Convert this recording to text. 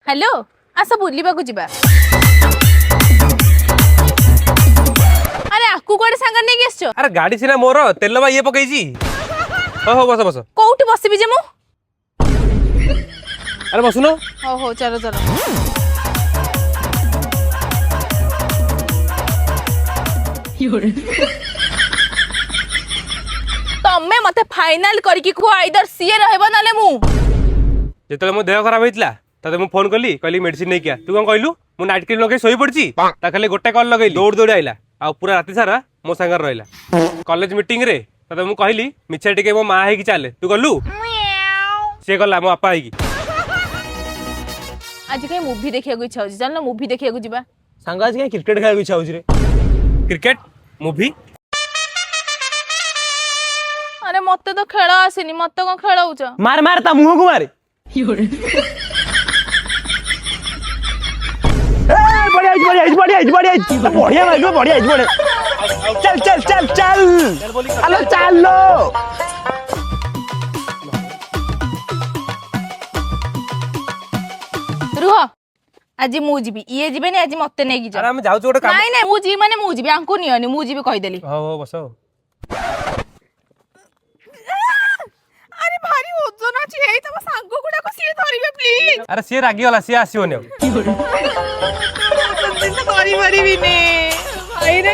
Hello आस बुलिबा को जिबा। अरे आकु कोडे सांग नै गेसछो। अरे गाड़ी सिना मोर तेल बा ये पकईची। हो बस बस। कोउठी बसिबी जे मु? अरे बसुनो। हो चलो चलो। तमे मते फाइनल करकी को आइदर सीए रहबो नाले मु। जेतले मो देह खराब होइतला तते मु फोन कली कहली मेडिसिन नै किया तू कोन कहलू मु नाइट क्रीम लगे सोई पड़ची ता खाली गोटे कॉल लगैली दौड़ दौड़ आइला आ पूरा राती सारा मो संगर रहला कॉलेज मीटिंग रे तते मु कहली मिछा टिके मो मां है कि चाले तू गलू से गला मो अपा है कि आज कहीं मूवी देखिया को इच्छा होजी जानला मूवी देखिया को जिबा सांग आज कहीं क्रिकेट खेला को इच्छा होजी रे क्रिकेट मूवी अरे मते तो खेल आसेनी मते को खेलाउछ मार मार ता मुंह को मार बढ़िया चल चल चल चल हेलो चलो रुह आज मु जीबी ये जीबे नहीं आज मते नै कि जा अरे हम जाउ छोटे काम नहीं नहीं मु जी माने मु जीबी आंको नियनी मु जीबी कहि देली हो बसो अरे भारी ओजन अछि हेई तम सांगो गुडा को सिए धरिबे प्लीज अरे सी रागी वाला सी आसीओने करी भी ने भाई रे